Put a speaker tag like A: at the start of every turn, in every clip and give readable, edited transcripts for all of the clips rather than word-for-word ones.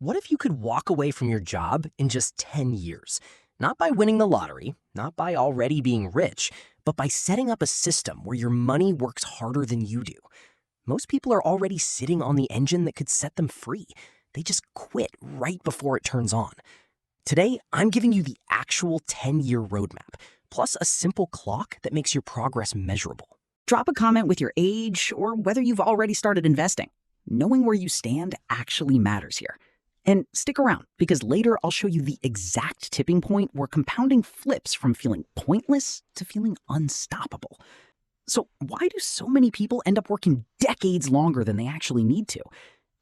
A: What if you could walk away from your job in just 10 years? Not by winning the lottery, not by already being rich, but by setting up a system where your money works harder than you do. Most people are already sitting on the engine that could set them free. They just quit right before it turns on. Today, I'm giving you the actual 10-year roadmap, plus a simple clock that makes your progress measurable.
B: Drop a comment with your age or whether you've already started investing. Knowing where you stand actually matters here. And stick around, because later I'll show you the exact tipping point where compounding flips from feeling pointless to feeling unstoppable. So why do so many people end up working decades longer than they actually need to?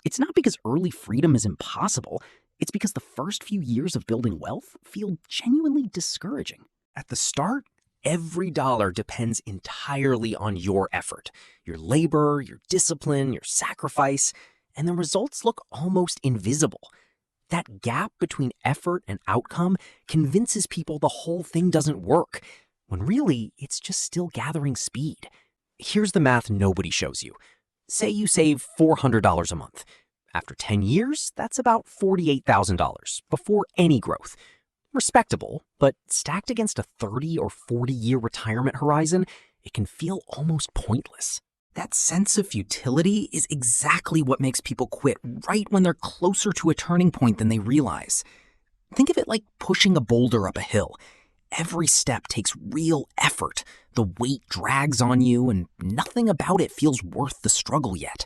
B: It's not because early freedom is impossible. It's because the first few years of building wealth feel genuinely discouraging.
A: At the start, every dollar depends entirely on your effort, your labor, your discipline, your sacrifice, and the results look almost invisible. That gap between effort and outcome convinces people the whole thing doesn't work, when really it's just still gathering speed. Here's the math nobody shows you. Say you save $400 a month. After 10 years, that's about $48,000 before any growth. Respectable, but stacked against a 30 or 40-year retirement horizon, it can feel almost pointless. That sense of futility is exactly what makes people quit right when they're closer to a turning point than they realize. Think of it like pushing a boulder up a hill. Every step takes real effort. The weight drags on you, and nothing about it feels worth the struggle yet.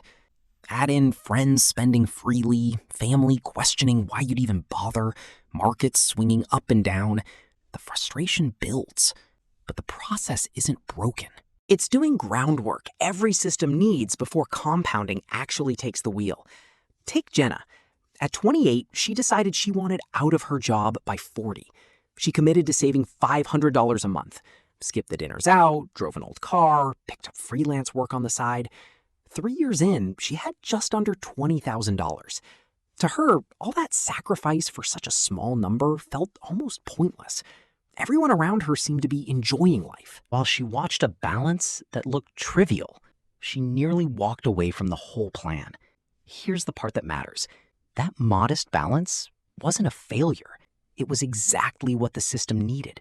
A: Add in friends spending freely, family questioning why you'd even bother, markets swinging up and down. The frustration builds, but the process isn't broken. It's doing groundwork every system needs before compounding actually takes the wheel. Take Jenna. At 28, she decided she wanted out of her job by 40. She committed to saving $500 a month, skipped the dinners out, drove an old car, picked up freelance work on the side. 3 years in, she had just under $20,000. To her, all that sacrifice for such a small number felt almost pointless. Everyone around her seemed to be enjoying life, while she watched a balance that looked trivial. She nearly walked away from the whole plan. Here's the part that matters. That modest balance wasn't a failure. It was exactly what the system needed.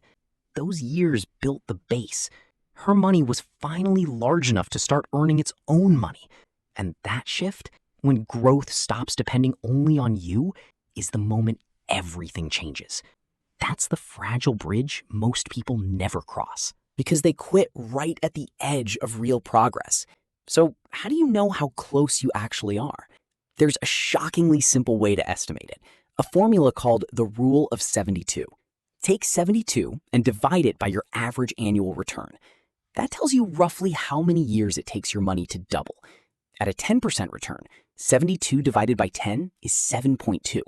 A: Those years built the base. Her money was finally large enough to start earning its own money. And that shift, when growth stops depending only on you, is the moment everything changes. That's the fragile bridge most people never cross, because they quit right at the edge of real progress. So how do you know how close you actually are? There's a shockingly simple way to estimate it, a formula called the Rule of 72. Take 72 and divide it by your average annual return. That tells you roughly how many years it takes your money to double. At a 10% return, 72 divided by 10 is 7.2.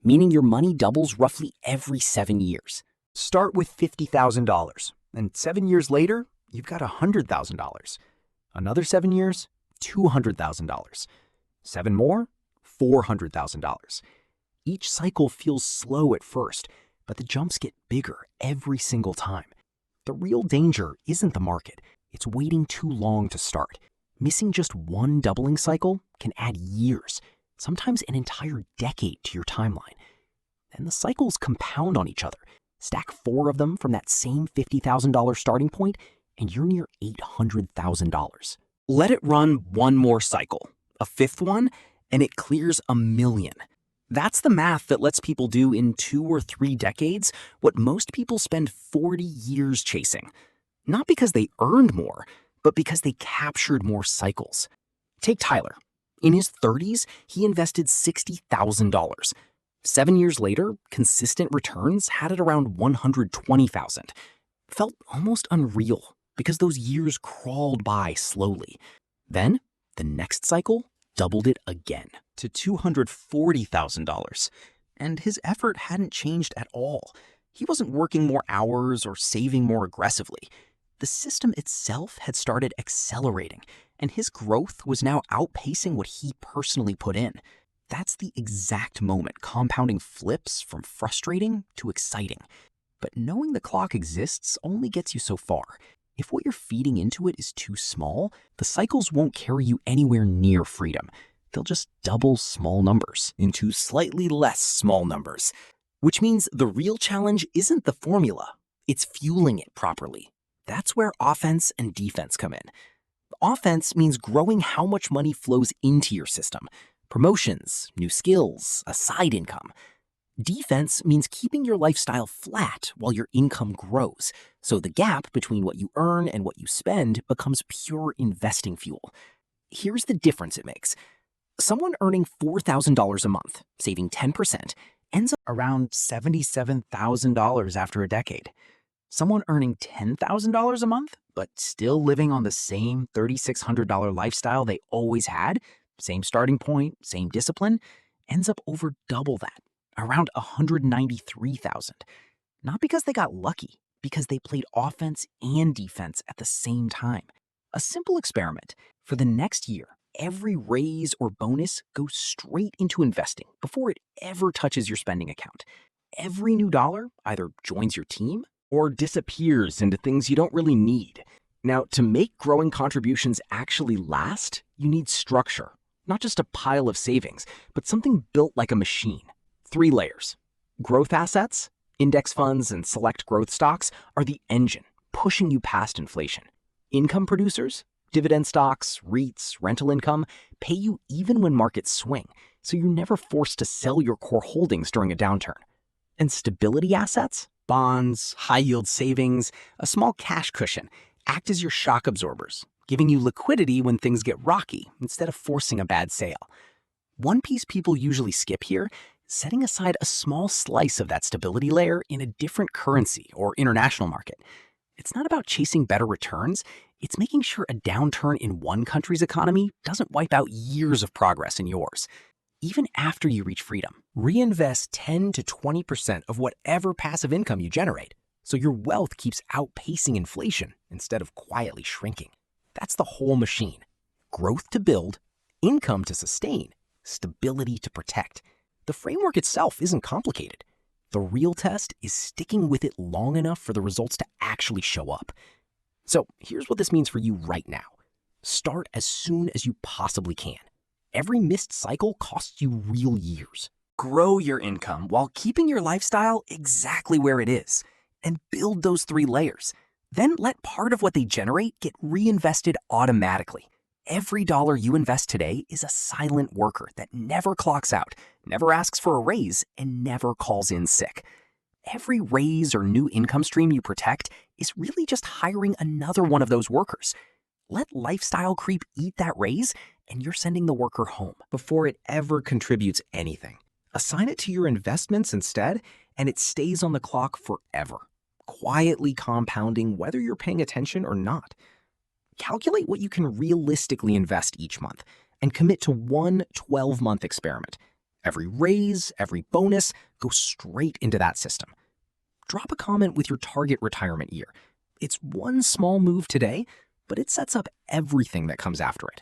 A: Meaning your money doubles roughly every 7 years.
C: Start with $50,000, and 7 years later, you've got $100,000. Another 7 years, $200,000. 7 more, $400,000. Each cycle feels slow at first, but the jumps get bigger every single time. The real danger isn't the market, it's waiting too long to start. Missing just one doubling cycle can add years, sometimes an entire decade to your timeline. And the cycles compound on each other. Stack 4 of them from that same $50,000 starting point, and you're near $800,000. Let it run one more cycle, a 5th one, and it clears $1 million. That's the math that lets people do in 2 or 3 decades what most people spend 40 years chasing. Not because they earned more, but because they captured more cycles. Take Tyler. In his 30s, he invested $60,000. 7 years later, consistent returns had it around $120,000. Felt almost unreal because those years crawled by slowly. Then, the next cycle doubled it again to $240,000. And his effort hadn't changed at all. He wasn't working more hours or saving more aggressively. The system itself had started accelerating, and his growth was now outpacing what he personally put in. That's the exact moment compounding flips from frustrating to exciting. But knowing the clock exists only gets you so far. If what you're feeding into it is too small, the cycles won't carry you anywhere near freedom.
A: they'll just double small numbers into slightly less small numbers. Which means the real challenge isn't the formula, it's fueling it properly. That's where offense and defense come in. Offense means growing how much money flows into your system. Promotions, new skills, a side income. Defense means keeping your lifestyle flat while your income grows, so the gap between what you earn and what you spend becomes pure investing fuel. Here's the difference it makes. Someone earning $4,000 a month, saving 10%, ends up
B: around $77,000 after a decade. Someone earning $10,000 a month, but still living on the same $3,600 lifestyle they always had, same starting point, same discipline, ends up over double that, around $193,000. Not because they got lucky, because they played offense and defense at the same time. A simple experiment. For the next year, every raise or bonus goes straight into investing before it ever touches your spending account. Every new dollar either joins your team or disappears into things you don't really need. Now, to make growing contributions actually last, you need structure. Not just a pile of savings, but something built like a machine. 3 layers. Growth assets, index funds, and select growth stocks are the engine pushing you past inflation. Income producers, dividend stocks, REITs, rental income, pay you even when markets swing, so you're never forced to sell your core holdings during a downturn. And stability assets, bonds, high-yield savings, a small cash cushion, act as your shock absorbers, giving you liquidity when things get rocky instead of forcing a bad sale. One piece people usually skip here, setting aside a small slice of that stability layer in a different currency or international market. It's not about chasing better returns, it's making sure a downturn in one country's economy doesn't wipe out years of progress in yours. Even after you reach freedom, reinvest 10 to 20% of whatever passive income you generate, so your wealth keeps outpacing inflation instead of quietly shrinking. That's the whole machine. Growth to build, income to sustain, stability to protect. The framework itself isn't complicated. The real test is sticking with it long enough for the results to actually show up. So here's what this means for you right now. Start as soon as you possibly can. Every missed cycle costs you real years. Grow your income while keeping your lifestyle exactly where it is. And build those 3 layers. Then let part of what they generate get reinvested automatically. Every dollar you invest today is a silent worker that never clocks out, never asks for a raise, and never calls in sick. Every raise or new income stream you protect is really just hiring another one of those workers. Let lifestyle creep eat that raise, and you're sending the worker home before it ever contributes anything. Assign it to your investments instead, and it stays on the clock forever, quietly compounding whether you're paying attention or not. Calculate what you can realistically invest each month and commit to one 12-month experiment. Every raise, every bonus, go straight into that system. Drop a comment with your target retirement year. It's one small move today, but it sets up everything that comes after it.